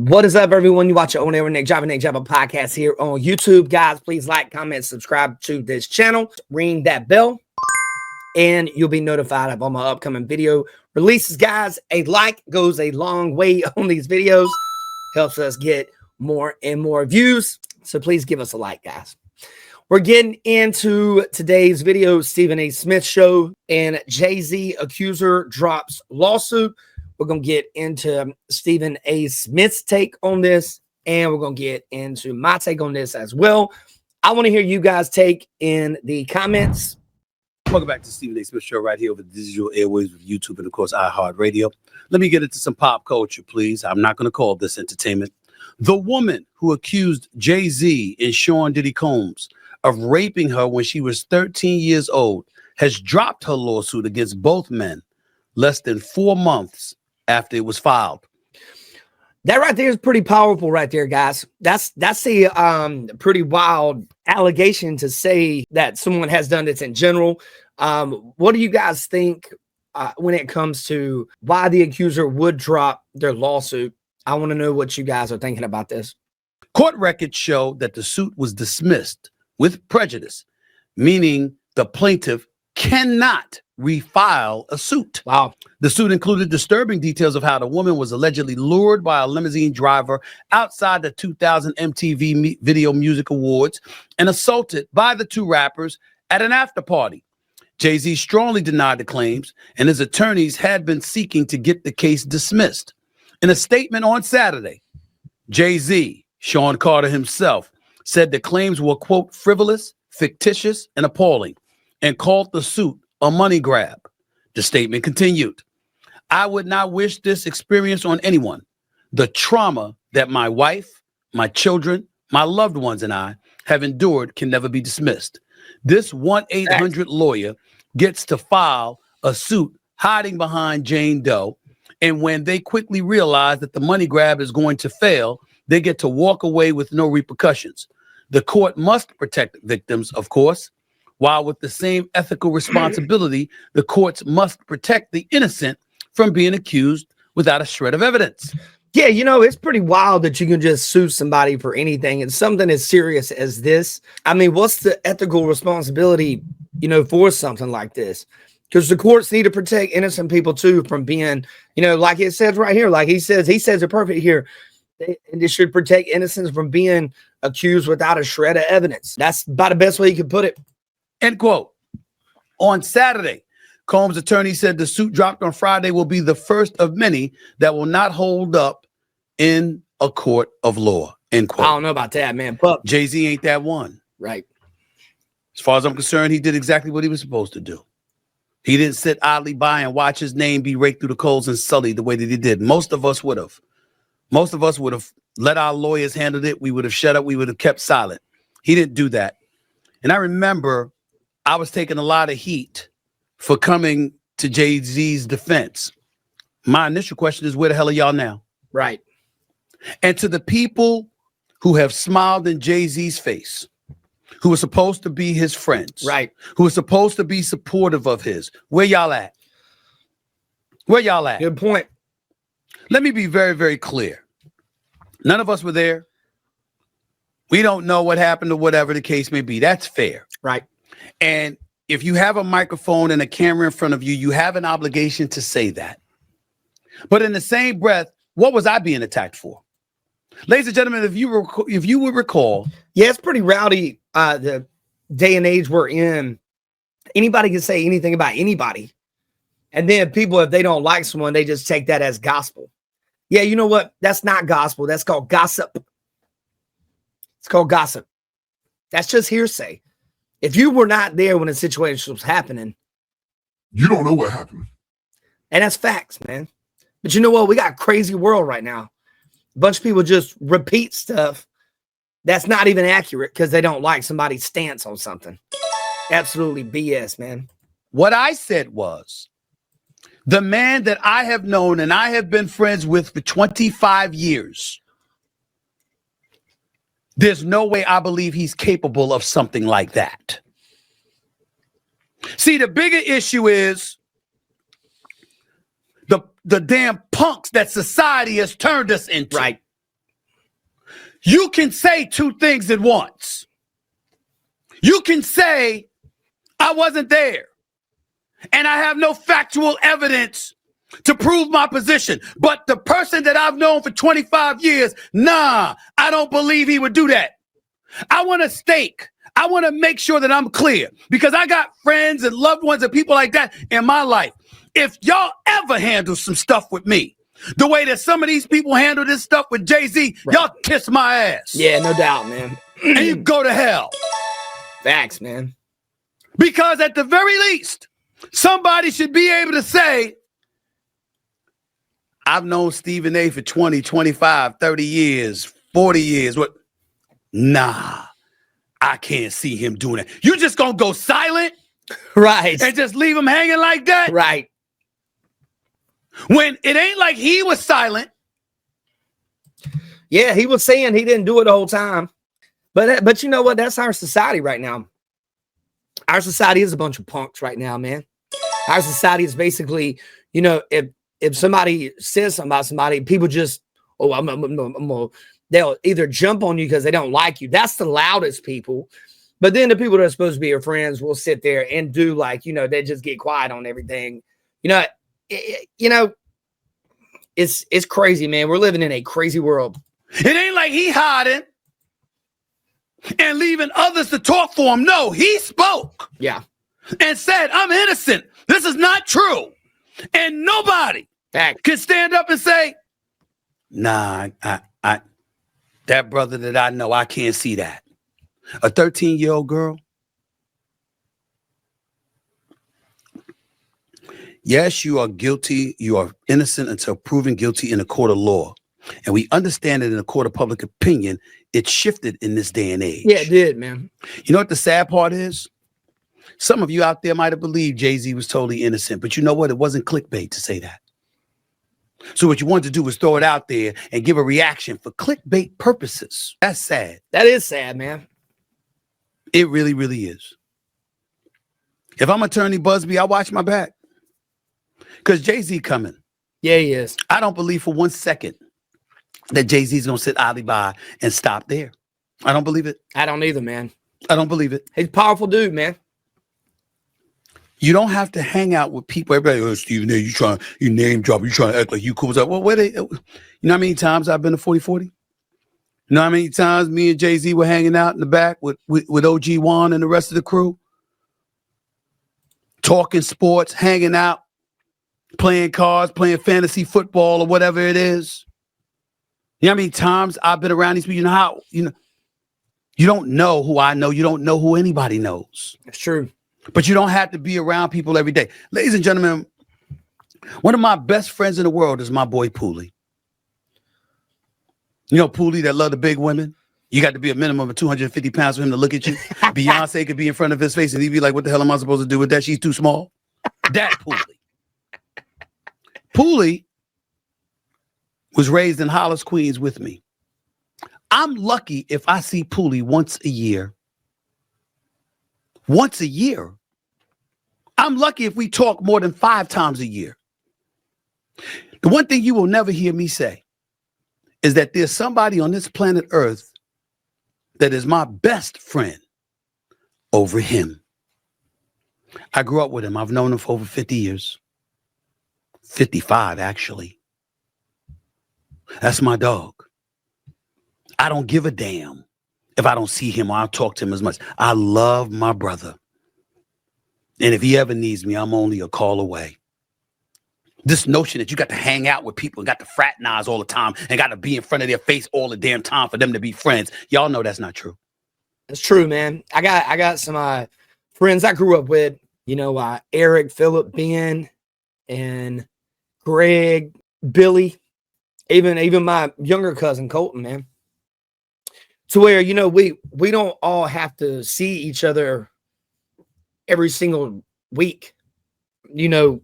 What is up, everyone? You watch your own Nick Jabba podcast here on YouTube. Guys, please like, comment, subscribe to this channel. Ring that bell, and you'll be notified of all my upcoming video releases. Guys, a like goes a long way on these videos. Helps us get more and more views. So please give us a like, guys. We're getting into today's video, Stephen A. Smith show, and Jay-Z accuser drops lawsuit. We're going to get into Stephen A. Smith's take on this, and we're going to get into my take on this as well. I want to hear you guys' take in the comments. Welcome back to Stephen A. Smith Show right here over the digital airwaves of YouTube and, of course, iHeartRadio. Let me get into some pop culture, please. I'm not going to call this entertainment. The woman who accused Jay-Z and Sean Diddy Combs of raping her when she was 13 years old has dropped her lawsuit against both men less than 4 months after it was filed. That right there is pretty powerful right there, guys. That's a pretty wild allegation to say that someone has done this in general. What do you guys think when it comes to why the accuser would drop their lawsuit? I want to know what you guys are thinking about this. Court records show that the suit was dismissed with prejudice, meaning the plaintiff cannot refile a suit. Wow. The suit included disturbing details of how the woman was allegedly lured by a limousine driver outside the 2000 MTV Video Music Awards and assaulted by the two rappers at an after party. Jay-Z strongly denied the claims, and his attorneys had been seeking to get the case dismissed. In a statement on Saturday, Jay-Z, Sean Carter himself, said the claims were, quote, frivolous, fictitious, and appalling, and called the suit a money grab. The statement continued, "I would not wish this experience on anyone. The trauma that my wife, my children, my loved ones, and I have endured can never be dismissed. This 1-800 lawyer gets to file a suit hiding behind Jane Doe, and when they quickly realize that the money grab is going to fail, they get to walk away with no repercussions. The court must protect victims, of course, while with the same ethical responsibility, the courts must protect the innocent from being accused without a shred of evidence." Yeah, you know, it's pretty wild that you can just sue somebody for anything. And something as serious as this. I mean, what's the ethical responsibility, you know, for something like this? Because the courts need to protect innocent people, too, from being, you know, like it says right here, like he says it perfect here. They should protect innocents from being accused without a shred of evidence. That's about the best way you could put it. End quote. On Saturday, Combs' attorney said the suit dropped on Friday will be the first of many that will not hold up in a court of law. End quote. I don't know about that, man. But Jay-Z ain't that one. Right. As far as I'm concerned, he did exactly what he was supposed to do. He didn't sit idly by and watch his name be raked through the coals and sullied the way that he did. Most of us would have. Most of us would have let our lawyers handle it. We would have shut up. We would have kept silent. He didn't do that. And I remember I was taking a lot of heat for coming to Jay-Z's defense. My initial question is, where the hell are y'all now? Right. And to the people who have smiled in Jay-Z's face, who are supposed to be his friends, right, who are supposed to be supportive of his, where y'all at? Where y'all at? Good point. Let me be very, very clear. None of us were there. We don't know what happened or whatever the case may be. That's fair. Right. And if you have a microphone and a camera in front of you, you have an obligation to say that. But in the same breath, what was I being attacked for? Ladies and gentlemen, if you would recall. Yeah, it's pretty rowdy, the day and age we're in. Anybody can say anything about anybody. And then people, if they don't like someone, they just take that as gospel. Yeah, you know what? That's not gospel. That's called gossip. It's called gossip. That's just hearsay. If you were not there when the situation was happening, you don't know what happened. And that's facts, man. But you know what? We got a crazy world right now. A bunch of people just repeat stuff that's not even accurate because they don't like somebody's stance on something. Absolutely BS, man. What I said was, the man that I have known and I have been friends with for 25 years, there's no way I believe he's capable of something like that. See, the bigger issue is the damn punks that society has turned us into. Right. You can say two things at once. You can say, I wasn't there, and I have no factual evidence to prove my position. But the person that I've known for 25 years, nah, I don't believe he would do that. I want to stake. I want to make sure that I'm clear, because I got friends and loved ones and people like that in my life. If y'all ever handle some stuff with me the way that some of these people handle this stuff with Jay-Z, Right. Y'all kiss my ass. Yeah, no doubt, man. And you go to hell. Facts, man. Because at the very least, somebody should be able to say, I've known Stephen A for 20, 25, 30 years, 40 years. What? Nah, I can't see him doing it. You just gonna go silent? Right. And just leave him hanging like that? Right. When it ain't like he was silent. Yeah, he was saying he didn't do it the whole time. But you know what? That's our society right now. Our society is a bunch of punks right now, man. Our society is basically, you know, if somebody says something about somebody, people just, they'll either jump on you because they don't like you. That's the loudest people. But then the people that are supposed to be your friends will sit there and do like, you know, they just get quiet on everything. You know, it's crazy, man. We're living in a crazy world. It ain't like he hiding and leaving others to talk for him. No, he spoke. Yeah. And said, I'm innocent. This is not true. And nobody can stand up and say, nah, I that brother that I know, I can't see that. A 13-year-old girl. Yes, you are guilty. You are innocent until proven guilty in a court of law. And we understand that in a court of public opinion, it shifted in this day and age. Yeah, it did, man. You know what the sad part is? Some of you out there might have believed Jay-Z was totally innocent, but you know what? It wasn't clickbait to say that. So what you wanted to do was throw it out there and give a reaction for clickbait purposes. That's sad. That is sad, man. It really, really is. If I'm Attorney Busby, I watch my back. Because Jay-Z coming. Yeah, he is. I don't believe for 1 second that Jay-Z's going to sit idly by and stop there. I don't believe it. I don't either, man. I don't believe it. He's a powerful dude, man. You don't have to hang out with people. Everybody, oh, Stephen A, you name drop, you trying to act like you cool. Well, where they, you know how many times I've been to 40-40? You know how many times me and Jay-Z were hanging out in the back with OG Juan and the rest of the crew? Talking sports, hanging out, playing cards, playing fantasy football or whatever it is. You know how many times I've been around these people? You know how, you don't know who I know. You don't know who anybody knows. It's true. But you don't have to be around people every day. Ladies and gentlemen, one of my best friends in the world is my boy Pooley. You know Pooley that love the big women? You got to be a minimum of 250 pounds for him to look at you. Beyonce could be in front of his face and he'd be like, what the hell am I supposed to do with that? She's too small. That Pooley. Pooley was raised in Hollis, Queens with me. I'm lucky if I see Pooley once a year. Once a year. I'm lucky if we talk more than 5 times a year. The one thing you will never hear me say is that there's somebody on this planet Earth that is my best friend over him. I grew up with him. I've known him for over 50 years. 55, actually. That's my dog. I don't give a damn if I don't see him or I talk to him as much. I love my brother. And if he ever needs me, I'm only a call away. This notion that you got to hang out with people and got to fraternize all the time and got to be in front of their face all the damn time for them to be friends. Y'all know that's not true. It's true, man. I got some friends I grew up with, Eric, Philip, Ben, and Greg, Billy, even my younger cousin Colton, man. To where, we don't all have to see each other every single week. You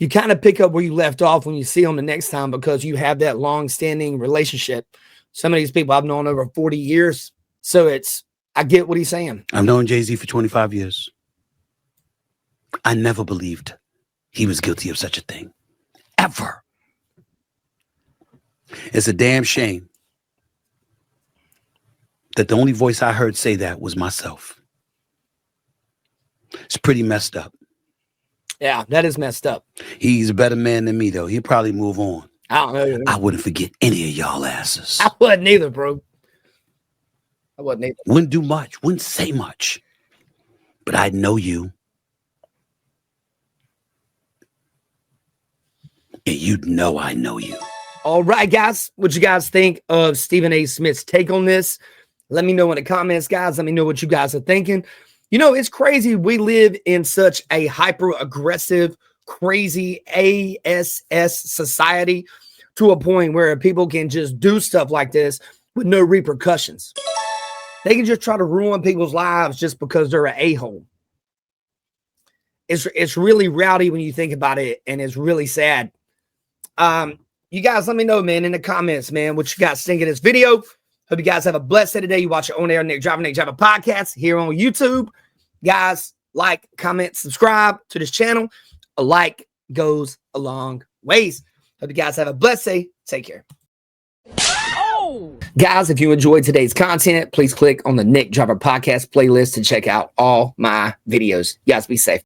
kind of pick up where you left off when you see them the next time because you have that long-standing relationship. Some of these people I've known over 40 years. So I get what he's saying. I've known Jay-Z for 25 years. I never believed he was guilty of such a thing. Ever. It's a damn shame that the only voice I heard say that was myself. It's pretty messed up. Yeah, that is messed up. He's a better man than me, though. He'll probably move on. I don't know. I wouldn't forget any of y'all asses. I wouldn't either, bro. I wouldn't either. Wouldn't do much. Wouldn't say much. But I know you. And you'd know I know you. All right, guys. What you guys think of Stephen A. Smith's take on this? Let me know in the comments, guys. Let me know what you guys are thinking. You know, it's crazy. We live in such a hyper-aggressive, crazy ASS society to a point where people can just do stuff like this with no repercussions. They can just try to ruin people's lives just because they're an a-hole. It's really rowdy when you think about it, and it's really sad. You guys, let me know, man, in the comments, man, what you guys think of this video. Hope you guys have a blessed day today. You watch your On Air Nick Driver podcast here on YouTube. Guys, like, comment, subscribe to this channel. A like goes a long ways. Hope you guys have a blessed day. Take care. Guys, if you enjoyed today's content, please click on the Nick Driver podcast playlist to check out all my videos. You guys be safe.